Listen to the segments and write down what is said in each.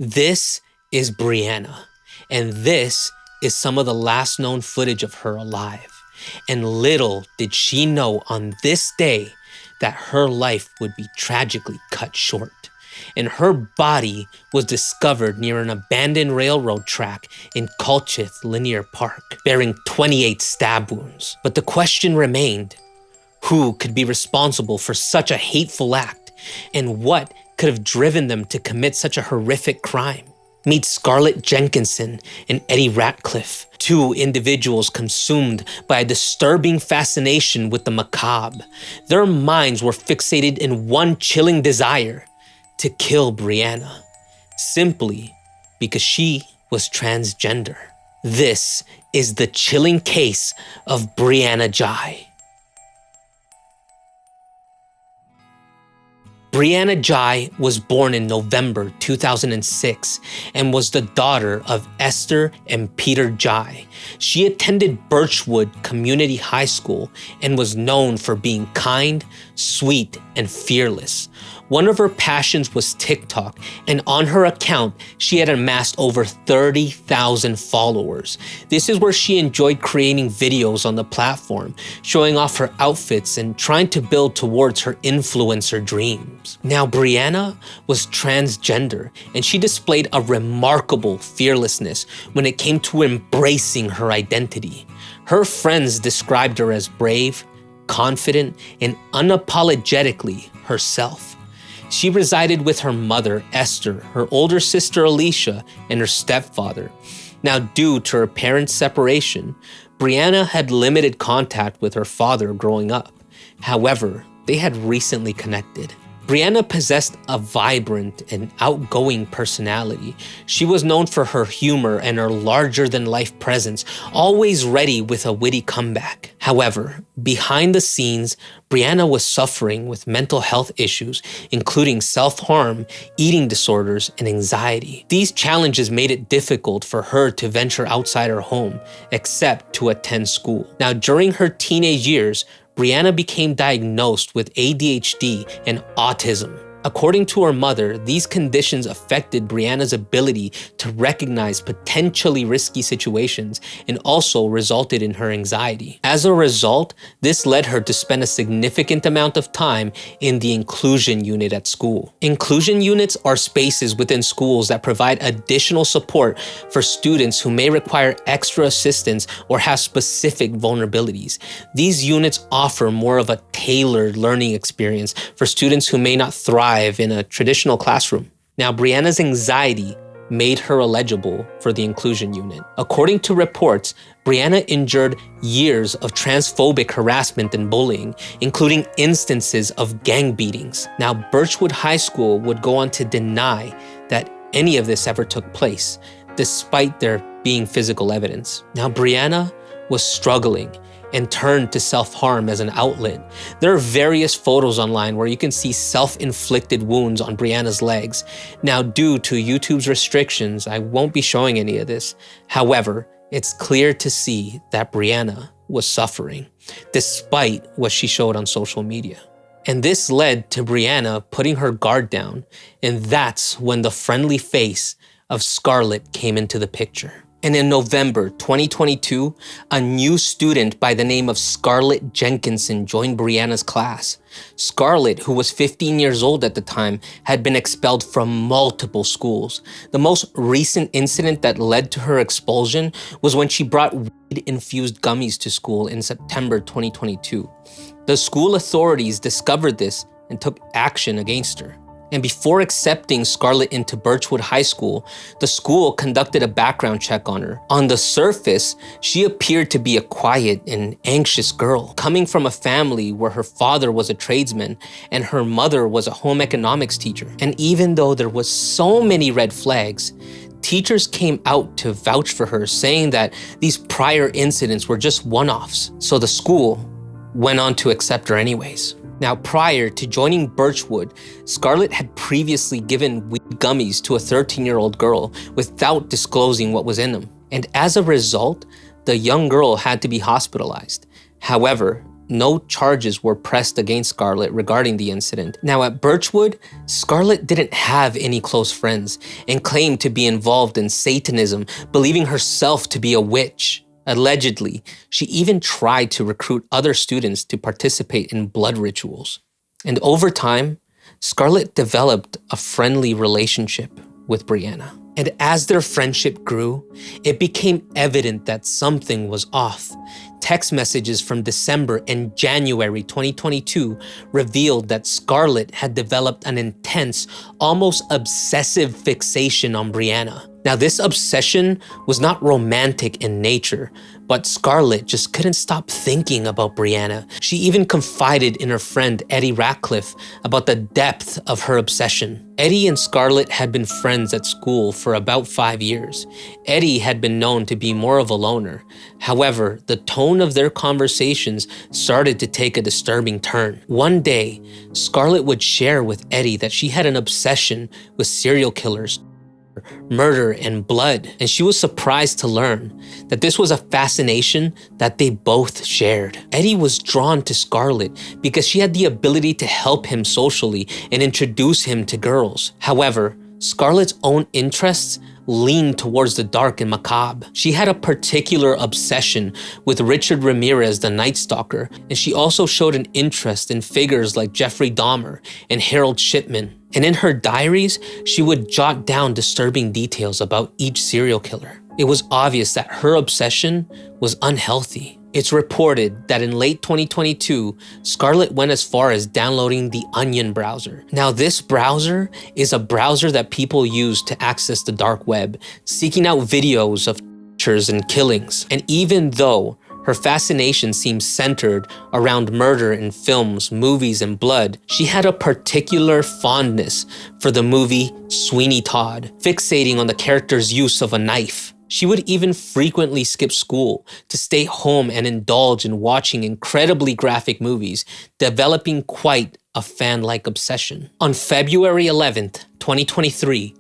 This is Brianna, and this is some of the last known footage of her alive. And little did she know on this day that her life would be tragically cut short. And her body was discovered near an abandoned railroad track in Colchith Linear Park, bearing 28 stab wounds. But the question remained, who could be responsible for such a hateful act, and what could have driven them to commit such a horrific crime? Meet Scarlett Jenkinson and Eddie Ratcliffe, two individuals consumed by a disturbing fascination with the macabre. Their minds were fixated in one chilling desire: to kill Brianna, simply because she was transgender. This is the chilling case of Brianna Ghey. Brianna Ghey was born in November 2006 and was the daughter of Esther and Peter Ghey. She attended Birchwood Community High School and was known for being kind, sweet, and fearless. One of her passions was TikTok, and on her account, she had amassed over 30,000 followers. This is where she enjoyed creating videos on the platform, showing off her outfits and trying to build towards her influencer dreams. Now, Brianna was transgender, and she displayed a remarkable fearlessness when it came to embracing her identity. Her friends described her as brave, confident, and unapologetically herself. She resided with her mother, Esther, her older sister, Alicia, and her stepfather. Now, due to her parents' separation, Brianna had limited contact with her father growing up. However, they had recently connected. Brianna possessed a vibrant and outgoing personality. She was known for her humor and her larger-than-life presence, always ready with a witty comeback. However, behind the scenes, Brianna was suffering with mental health issues, including self-harm, eating disorders, and anxiety. These challenges made it difficult for her to venture outside her home, except to attend school. Now, during her teenage years, Brianna became diagnosed with ADHD and autism. According to her mother, these conditions affected Brianna's ability to recognize potentially risky situations and also resulted in her anxiety. As a result, this led her to spend a significant amount of time in the inclusion unit at school. Inclusion units are spaces within schools that provide additional support for students who may require extra assistance or have specific vulnerabilities. These units offer more of a tailored learning experience for students who may not thrive in a traditional classroom. Now, Brianna's anxiety made her eligible for the inclusion unit. According to reports, Brianna endured years of transphobic harassment and bullying, including instances of gang beatings. Now, Birchwood High School would go on to deny that any of this ever took place, despite there being physical evidence. Now, Brianna was struggling and turned to self-harm as an outlet. There are various photos online where you can see self-inflicted wounds on Brianna's legs. Now, due to YouTube's restrictions, I won't be showing any of this. However, it's clear to see that Brianna was suffering, despite what she showed on social media. And this led to Brianna putting her guard down, and that's when the friendly face of Scarlett came into the picture. And in November 2022, a new student by the name of Scarlett Jenkinson joined Brianna's class. Scarlett, who was 15 years old at the time, had been expelled from multiple schools. The most recent incident that led to her expulsion was when she brought weed-infused gummies to school in September 2022. The school authorities discovered this and took action against her. And before accepting Scarlett into Birchwood High School, the school conducted a background check on her. On the surface, she appeared to be a quiet and anxious girl, coming from a family where her father was a tradesman and her mother was a home economics teacher. And even though there was so many red flags, teachers came out to vouch for her, saying that these prior incidents were just one-offs. So the school went on to accept her anyways. Now, prior to joining Birchwood, Scarlett had previously given weed gummies to a 13-year-old girl without disclosing what was in them. And as a result, the young girl had to be hospitalized. However, no charges were pressed against Scarlett regarding the incident. Now at Birchwood, Scarlett didn't have any close friends and claimed to be involved in Satanism, believing herself to be a witch. Allegedly, she even tried to recruit other students to participate in blood rituals. And over time, Scarlett developed a friendly relationship with Brianna. And as their friendship grew, it became evident that something was off. Text messages from December and January 2022 revealed that Scarlett had developed an intense, almost obsessive fixation on Brianna. Now, this obsession was not romantic in nature, but Scarlett just couldn't stop thinking about Brianna. She even confided in her friend Eddie Ratcliffe about the depth of her obsession. Eddie and Scarlett had been friends at school for about 5 years. Eddie had been known to be more of a loner. However, the tone of their conversations started to take a disturbing turn. One day, Scarlett would share with Eddie that she had an obsession with serial killers, murder, and blood, and she was surprised to learn that this was a fascination that they both shared. Eddie was drawn to Scarlett because she had the ability to help him socially and introduce him to girls. However, Scarlett's own interests leaned towards the dark and macabre. She had a particular obsession with Richard Ramirez, the Night Stalker, and she also showed an interest in figures like Jeffrey Dahmer and Harold Shipman. And in her diaries, she would jot down disturbing details about each serial killer. It was obvious that her obsession was unhealthy. It's reported that in late 2022, Scarlett went as far as downloading the Onion browser. Now, this browser is a browser that people use to access the dark web, seeking out videos of tortures and killings. And even though her fascination seems centered around murder in films, movies, and blood, she had a particular fondness for the movie Sweeney Todd, fixating on the character's use of a knife. She would even frequently skip school to stay home and indulge in watching incredibly graphic movies, developing quite a fan-like obsession. On February 11th, 2023,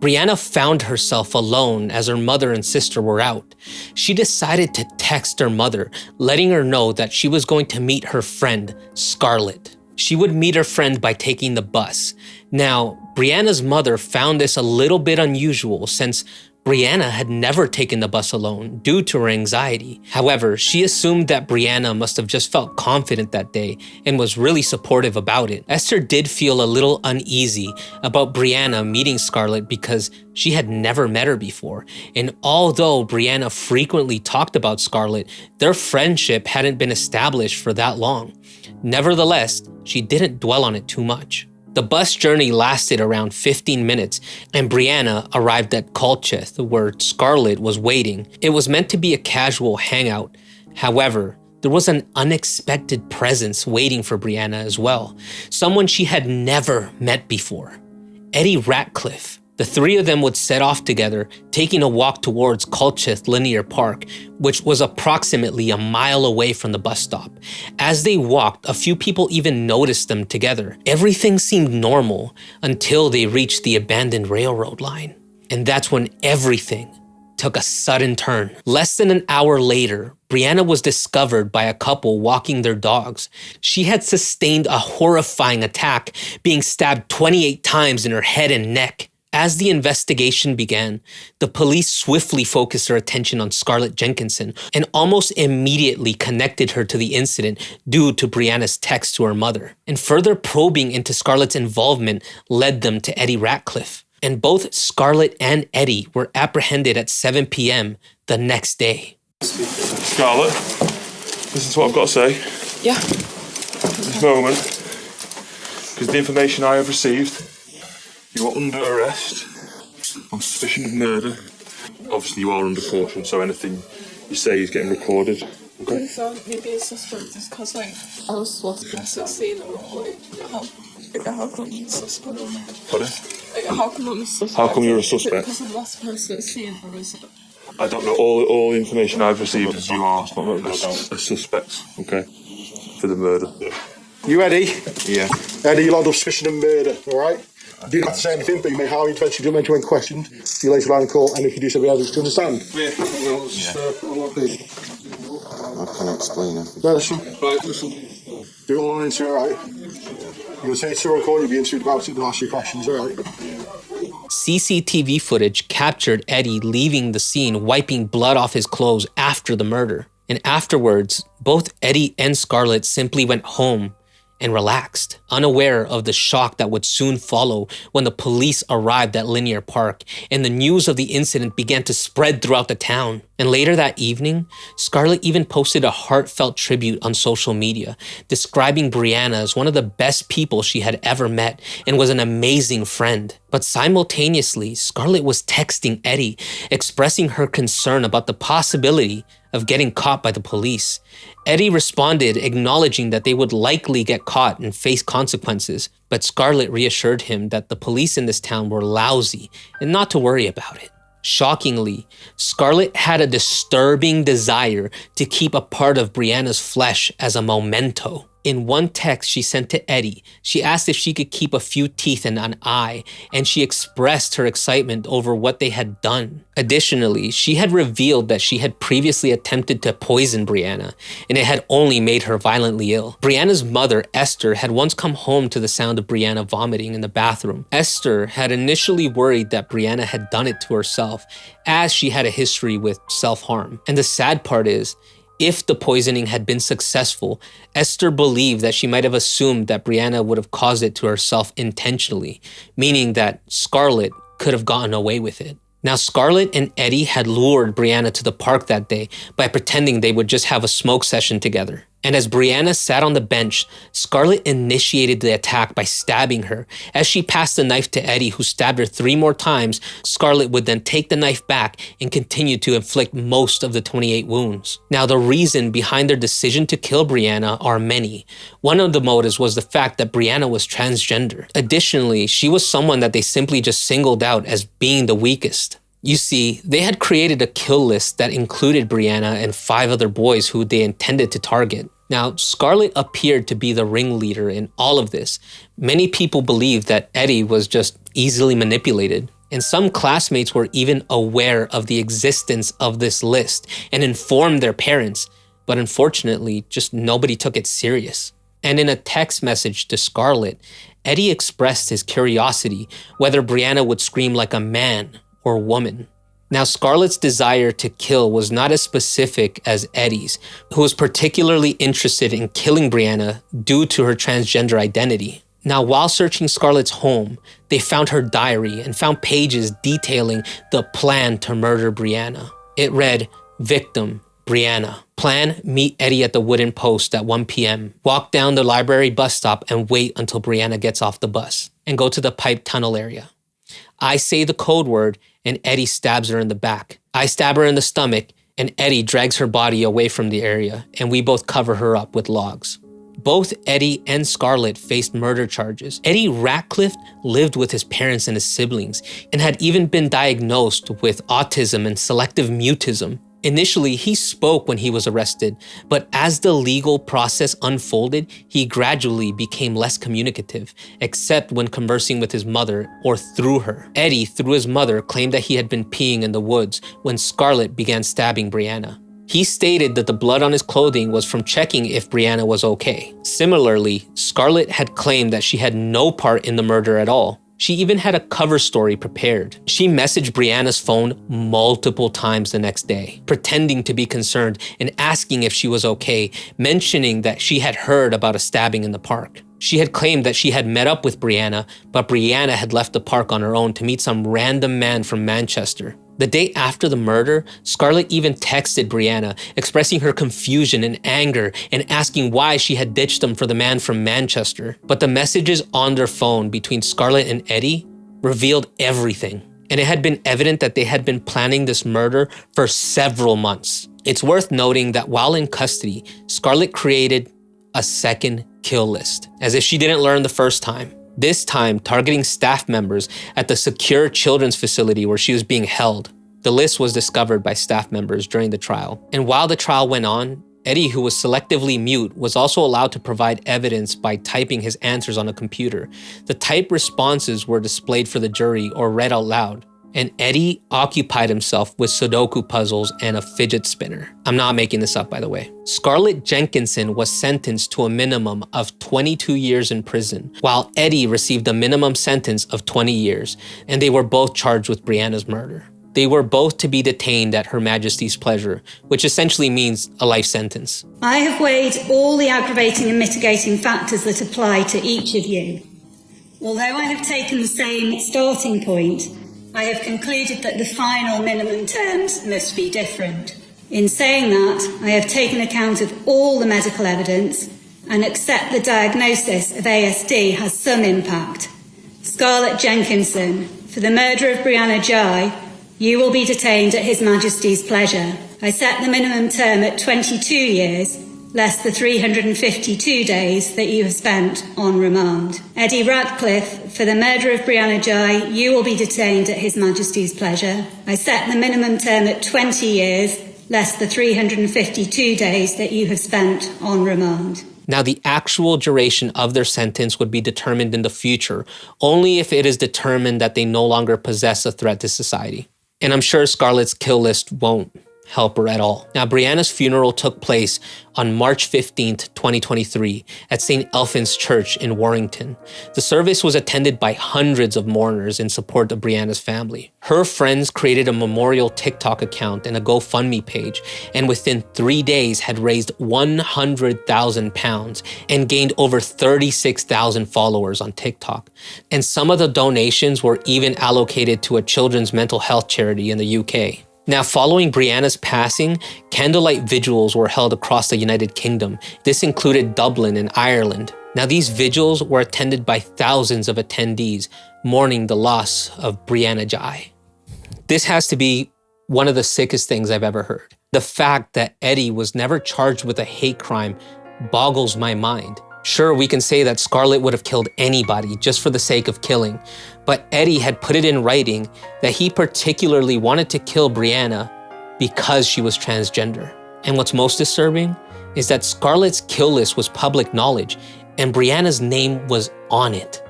Brianna found herself alone as her mother and sister were out. She decided to text her mother, letting her know that she was going to meet her friend, Scarlett. She would meet her friend by taking the bus. Now, Brianna's mother found this a little bit unusual since Brianna had never taken the bus alone due to her anxiety. However, she assumed that Brianna must have just felt confident that day and was really supportive about it. Esther did feel a little uneasy about Brianna meeting Scarlett because she had never met her before. And although Brianna frequently talked about Scarlett, their friendship hadn't been established for that long. Nevertheless, she didn't dwell on it too much. The bus journey lasted around 15 minutes, and Brianna arrived at Colchester, where Scarlett was waiting. It was meant to be a casual hangout. However, there was an unexpected presence waiting for Brianna as well, someone she had never met before, Eddie Ratcliffe. The three of them would set off together, taking a walk towards Colchester Linear Park, which was approximately a mile away from the bus stop. As they walked, a few people even noticed them together. Everything seemed normal until they reached the abandoned railroad line. And that's when everything took a sudden turn. Less than an hour later, Brianna was discovered by a couple walking their dogs. She had sustained a horrifying attack, being stabbed 28 times in her head and neck. As the investigation began, the police swiftly focused their attention on Scarlett Jenkinson and almost immediately connected her to the incident due to Brianna's text to her mother. And further probing into Scarlett's involvement led them to Eddie Ratcliffe. And both Scarlett and Eddie were apprehended at 7 p.m. the next day. Scarlett, listen to what I've got to say. Yeah. At this moment, because the information I have received, you are under arrest on suspicion of murder. Obviously, you are under caution, so anything you say is getting recorded. Okay? I thought maybe it's suspect just because, like, I was supposed to say that, how come you're suspect? Pardon? How come I'm a suspect? How come you're a suspect? Because I'm the last person that's seen, or is it? I don't know. All the information I've received is you are a suspect, okay, for the murder. You Eddie? Yeah. Eddie, you're under suspicion of murder, alright? You didn't have to say anything, but you may harm you eventually do when questioned. You later on in court, and if you do so, we have to understand. Yeah. I can't explain it. No, listen. Right, listen. Do it all in, alright? You're going to say it's to record, you'll be interviewed about it and ask you questions, alright? CCTV footage captured Eddie leaving the scene, wiping blood off his clothes after the murder. And afterwards, both Eddie and Scarlett simply went home and relaxed, unaware of the shock that would soon follow when the police arrived at Linear Park and the news of the incident began to spread throughout the town. And later that evening, Scarlett even posted a heartfelt tribute on social media, describing Brianna as one of the best people she had ever met and was an amazing friend. But simultaneously, Scarlett was texting Eddie, expressing her concern about the possibility of getting caught by the police. Eddie responded, acknowledging that they would likely get caught and face consequences, but Scarlett reassured him that the police in this town were lousy and not to worry about it. Shockingly, Scarlett had a disturbing desire to keep a part of Brianna's flesh as a memento. In one text she sent to Eddie, she asked if she could keep a few teeth and an eye, and she expressed her excitement over what they had done. Additionally, she had revealed that she had previously attempted to poison Brianna, and it had only made her violently ill. Brianna's mother, Esther, had once come home to the sound of Brianna vomiting in the bathroom. Esther had initially worried that Brianna had done it to herself, as she had a history with self-harm. And the sad part is, if the poisoning had been successful, Esther believed that she might have assumed that Brianna would have caused it to herself intentionally, meaning that Scarlett could have gotten away with it. Now, Scarlett and Eddie had lured Brianna to the park that day by pretending they would just have a smoke session together. And as Brianna sat on the bench, Scarlett initiated the attack by stabbing her. As she passed the knife to Eddie, who stabbed her 3 more times, Scarlett would then take the knife back and continue to inflict most of the 28 wounds. Now, the reason behind their decision to kill Brianna are many. One of the motives was the fact that Brianna was transgender. Additionally, she was someone that they simply just singled out as being the weakest. You see, they had created a kill list that included Brianna and 5 other boys who they intended to target. Now, Scarlett appeared to be the ringleader in all of this. Many people believed that Eddie was just easily manipulated. And some classmates were even aware of the existence of this list and informed their parents. But unfortunately, just nobody took it serious. And in a text message to Scarlett, Eddie expressed his curiosity whether Brianna would scream like a man or woman. Now, Scarlett's desire to kill was not as specific as Eddie's, who was particularly interested in killing Brianna due to her transgender identity. Now, while searching Scarlett's home, they found her diary and found pages detailing the plan to murder Brianna. It read, "Victim, Brianna. Plan, meet Eddie at the wooden post at 1 p.m. Walk down the library bus stop and wait until Brianna gets off the bus. And go to the pipe tunnel area. I say the code word and Eddie stabs her in the back. I stab her in the stomach and Eddie drags her body away from the area and we both cover her up with logs." Both Eddie and Scarlett faced murder charges. Eddie Ratcliffe lived with his parents and his siblings and had even been diagnosed with autism and selective mutism. Initially, he spoke when he was arrested, but as the legal process unfolded, he gradually became less communicative, except when conversing with his mother or through her. Eddie, through his mother, claimed that he had been peeing in the woods when Scarlett began stabbing Brianna. He stated that the blood on his clothing was from checking if Brianna was okay. Similarly, Scarlett had claimed that she had no part in the murder at all. She even had a cover story prepared. She messaged Brianna's phone multiple times the next day, pretending to be concerned and asking if she was okay, mentioning that she had heard about a stabbing in the park. She had claimed that she had met up with Brianna, but Brianna had left the park on her own to meet some random man from Manchester. The day after the murder, Scarlett even texted Brianna, expressing her confusion and anger and asking why she had ditched him for the man from Manchester. But the messages on their phone between Scarlett and Eddie revealed everything. And it had been evident that they had been planning this murder for several months. It's worth noting that while in custody, Scarlett created a second kill list, as if she didn't learn the first time. This time targeting staff members at the secure children's facility where she was being held. The list was discovered by staff members during the trial. And while the trial went on, Eddie, who was selectively mute, was also allowed to provide evidence by typing his answers on a computer. The typed responses were displayed for the jury or read out loud. and Eddie occupied himself with Sudoku puzzles and a fidget spinner. I'm not making this up, by the way. Scarlett Jenkinson was sentenced to a minimum of 22 years in prison, while Eddie received a minimum sentence of 20 years, and they were both charged with Brianna's murder. They were both to be detained at Her Majesty's pleasure, which essentially means a life sentence. I have weighed all the aggravating and mitigating factors that apply to each of you. Although I have taken the same starting point, I have concluded that the final minimum terms must be different. In saying that, I have taken account of all the medical evidence and accept the diagnosis of ASD has some impact. Scarlett Jenkinson, for the murder of Brianna Ghey, you will be detained at His Majesty's pleasure. I set the minimum term at 22 years, less the 352 days that you have spent on remand. Eddie Ratcliffe, for the murder of Brianna Ghey, you will be detained at His Majesty's pleasure. I set the minimum term at 20 years, less the 352 days that you have spent on remand. Now, the actual duration of their sentence would be determined in the future, only if it is determined that they no longer possess a threat to society. And I'm sure Scarlett's kill list won't help her at all. Now, Brianna's funeral took place on March 15th, 2023 at St. Elphin's Church in Warrington. The service was attended by hundreds of mourners in support of Brianna's family. Her friends created a memorial TikTok account and a GoFundMe page, and within 3 days had raised £100,000 and gained over 36,000 followers on TikTok. And some of the donations were even allocated to a children's mental health charity in the UK. Now, following Brianna's passing, candlelight vigils were held across the United Kingdom. This included Dublin and Ireland. Now, these vigils were attended by thousands of attendees mourning the loss of Brianna Ghey. This has to be one of the sickest things I've ever heard. The fact that Eddie was never charged with a hate crime boggles my mind. Sure, we can say that Scarlett would have killed anybody just for the sake of killing, but Eddie had put it in writing that he particularly wanted to kill Brianna because she was transgender. And what's most disturbing is that Scarlett's kill list was public knowledge and Brianna's name was on it.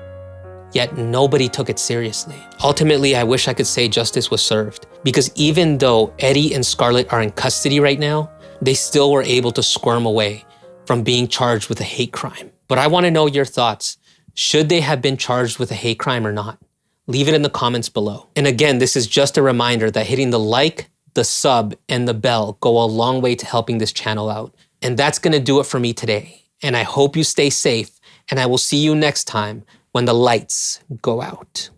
Yet nobody took it seriously. Ultimately, I wish I could say justice was served, because even though Eddie and Scarlett are in custody right now, they still were able to squirm away from being charged with a hate crime. But I want to know your thoughts. Should they have been charged with a hate crime or not? Leave it in the comments below. And again, this is just a reminder that hitting the like, the sub, and the bell go a long way to helping this channel out. And that's going to do it for me today. And I hope you stay safe, and I will see you next time when the lights go out.